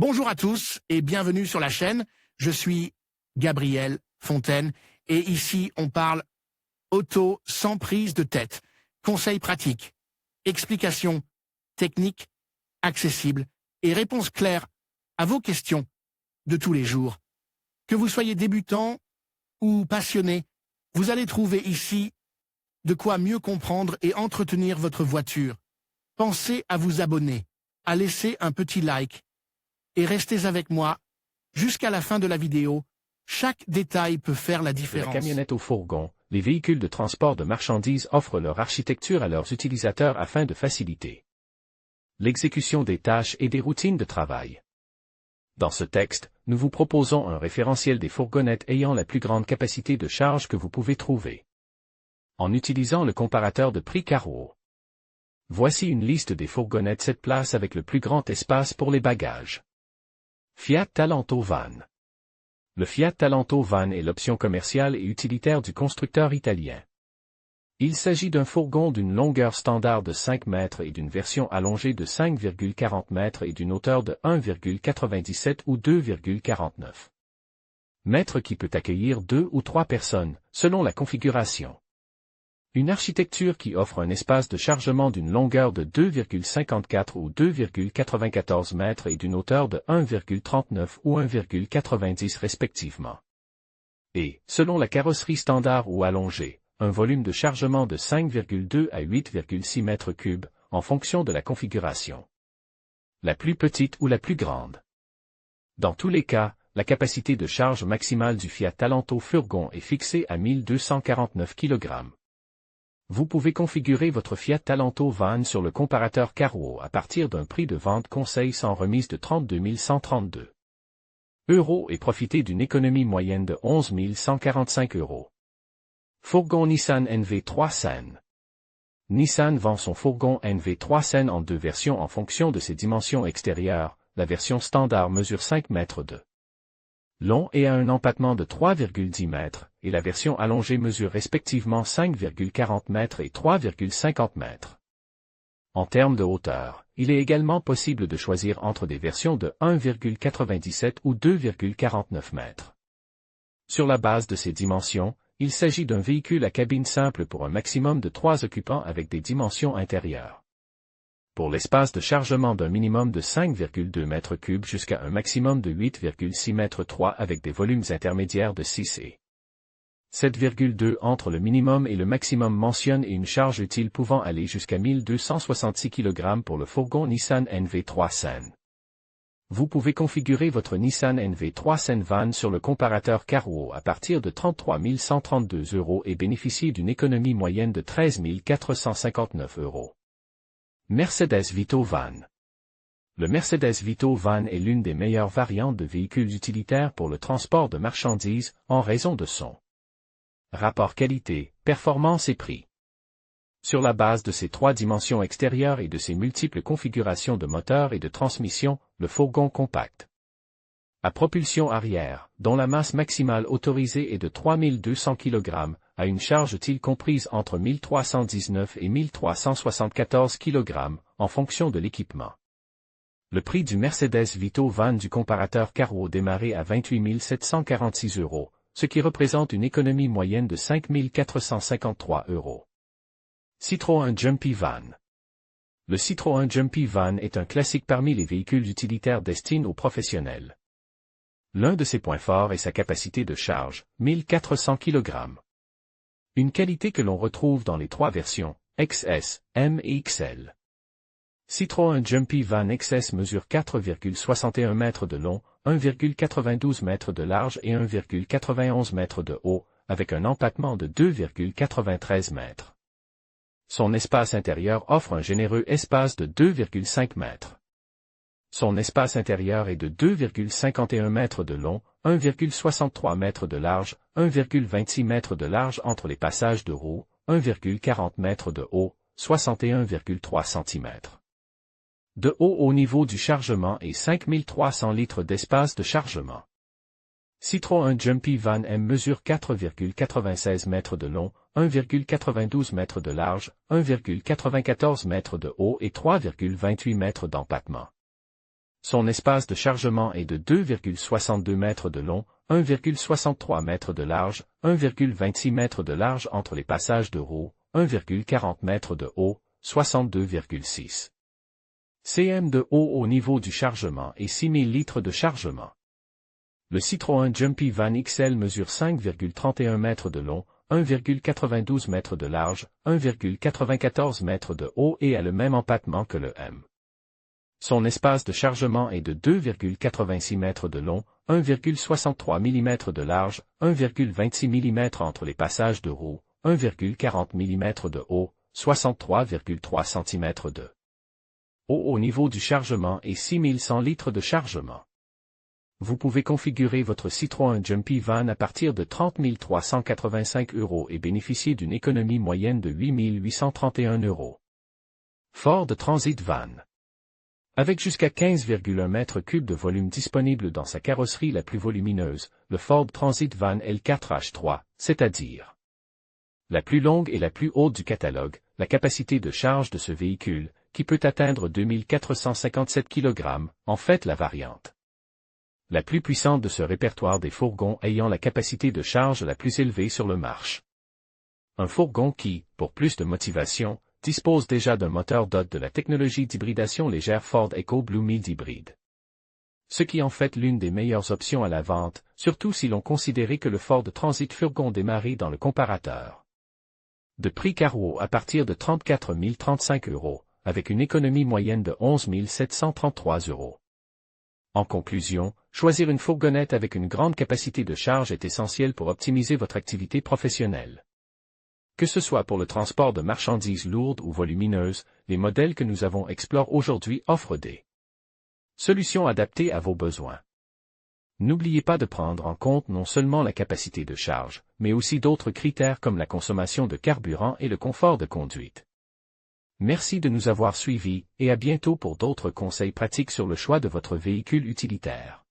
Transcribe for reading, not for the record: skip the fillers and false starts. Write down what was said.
Bonjour à tous et bienvenue sur la chaîne. Je suis Gabriel Fontaine et ici on parle auto sans prise de tête. Conseils pratiques, explications techniques, accessibles et réponses claires à vos questions de tous les jours. Que vous soyez débutant ou passionné, vous allez trouver ici de quoi mieux comprendre et entretenir votre voiture. Pensez à vous abonner, à laisser un petit like et restez avec moi jusqu'à la fin de la vidéo. Chaque détail peut faire la De différence. la camionnette au fourgon, les véhicules de transport de marchandises offrent leur architecture à leurs utilisateurs afin de faciliter l'exécution des tâches et des routines de travail. Dans ce texte, nous vous proposons un référentiel des fourgonnettes ayant la plus grande capacité de charge que vous pouvez trouver. En utilisant le comparateur de prix Carwo. Voici une liste des fourgonnettes 7 places avec le plus grand espace pour les bagages. Fiat Talento Van. Le Fiat Talento Van est l'option commerciale et utilitaire du constructeur italien. Il s'agit d'un fourgon d'une longueur standard de 5 mètres et d'une version allongée de 5,40 mètres et d'une hauteur de 1,97 ou 2,49 mètres qui peut accueillir 2 ou 3 personnes, selon la configuration. Une architecture qui offre un espace de chargement d'une longueur de 2,54 ou 2,94 mètres et d'une hauteur de 1,39 ou 1,90 respectivement. Et, selon la carrosserie standard ou allongée, un volume de chargement de 5,2 à 8,6 mètres cubes, en fonction de la configuration. La plus petite ou la plus grande. Dans tous les cas, la capacité de charge maximale du Fiat Talento Furgon est fixée à 1249 kg. Vous pouvez configurer votre Fiat Talento Van sur le comparateur Carwo à partir d'un prix de vente conseil sans remise de 32 132 € et profiter d'une économie moyenne de 11 145 €. Fourgon Nissan NV3 Sen. Nissan vend son fourgon NV3 Sen en deux versions en fonction de ses dimensions extérieures. La version standard mesure 5 mètres de long et a un empattement de 3,10 mètres, et la version allongée mesure respectivement 5,40 mètres et 3,50 mètres. En termes de hauteur, il est également possible de choisir entre des versions de 1,97 ou 2,49 mètres. Sur la base de ces dimensions, il s'agit d'un véhicule à cabine simple pour un maximum de 3 occupants avec des dimensions intérieures. Pour l'espace de chargement d'un minimum de 5,2 mètres cubes jusqu'à un maximum de 8,6 mètres 3 avec des volumes intermédiaires de 6 et 7,2 entre le minimum et le maximum mentionne et une charge utile pouvant aller jusqu'à 1266 kg pour le fourgon Nissan NV3 Sen. Vous pouvez configurer votre Nissan NV3 Sen Van sur le comparateur Carwo à partir de 33 132 € et bénéficier d'une économie moyenne de 13 459 €. Mercedes Vito Van. Le Mercedes Vito Van est l'une des meilleures variantes de véhicules utilitaires pour le transport de marchandises, en raison de son rapport qualité, performance et prix. Sur la base de ses 3 dimensions extérieures et de ses multiples configurations de moteur et de transmission, le fourgon compact à propulsion arrière, dont la masse maximale autorisée est de 3200 kg, a une charge utile comprise entre 1319 et 1374 kg, en fonction de l'équipement. Le prix du Mercedes Vito Van du comparateur Carwo démarrait à 28 746 €, ce qui représente une économie moyenne de 5 453 €. Citroën Jumpy Van. Le Citroën Jumpy Van est un classique parmi les véhicules utilitaires destinés aux professionnels. L'un de ses points forts est sa capacité de charge, 1400 kg. Une qualité que l'on retrouve dans les 3 versions, XS, M et XL. Citroën Jumpy Van XS mesure 4,61 mètres de long, 1,92 mètres de large et 1,91 mètres de haut, avec un empattement de 2,93 mètres. Son espace intérieur offre un généreux espace de 2,5 mètres. Son espace intérieur est de 2,51 mètres de long, 1,63 mètres de large, 1,26 mètres de large entre les passages de roues, 1,40 mètres de haut, 61,3 cm. De haut au niveau du chargement et 5300 litres d'espace de chargement. Citroën Jumpy Van M mesure 4,96 mètres de long, 1,92 mètres de large, 1,94 mètres de haut et 3,28 mètres d'empattement. Son espace de chargement est de 2,62 mètres de long, 1,63 mètres de large, 1,26 mètres de large entre les passages de roues, 1,40 mètres de haut, 62,6 cm de haut au niveau du chargement et 6000 litres de chargement. Le Citroën Jumpy Van XL mesure 5,31 mètres de long, 1,92 mètres de large, 1,94 mètres de haut et a le même empattement que le M. Son espace de chargement est de 2,86 mètres de long, 1,63 mm de large, 1,26 mm entre les passages de roues, 1,40 mm de haut, 63,3 cm de haut au niveau du chargement et 6100 litres de chargement. Vous pouvez configurer votre Citroën Jumpy Van à partir de 30 385 € et bénéficier d'une économie moyenne de 8 831 €. Ford Transit Van. Avec jusqu'à 15,1 m3 de volume disponible dans sa carrosserie la plus volumineuse, le Ford Transit Van L4H3, c'est-à-dire la plus longue et la plus haute du catalogue, la capacité de charge de ce véhicule, qui peut atteindre 2457 kg, en fait la variante la plus puissante de ce répertoire des fourgons ayant la capacité de charge la plus élevée sur le marché. Un fourgon qui, pour plus de motivation, dispose déjà d'un moteur doté de la technologie d'hybridation légère Ford EcoBlue Mid hybride. Ce qui en fait l'une des meilleures options à la vente, surtout si l'on considère que le Ford Transit Furgon démarré dans le comparateur de prix Carwow à partir de 34 035 €, avec une économie moyenne de 11 733 €. En conclusion, choisir une fourgonnette avec une grande capacité de charge est essentiel pour optimiser votre activité professionnelle. Que ce soit pour le transport de marchandises lourdes ou volumineuses, les modèles que nous avons explorés aujourd'hui offrent des solutions adaptées à vos besoins. N'oubliez pas de prendre en compte non seulement la capacité de charge, mais aussi d'autres critères comme la consommation de carburant et le confort de conduite. Merci de nous avoir suivis et à bientôt pour d'autres conseils pratiques sur le choix de votre véhicule utilitaire.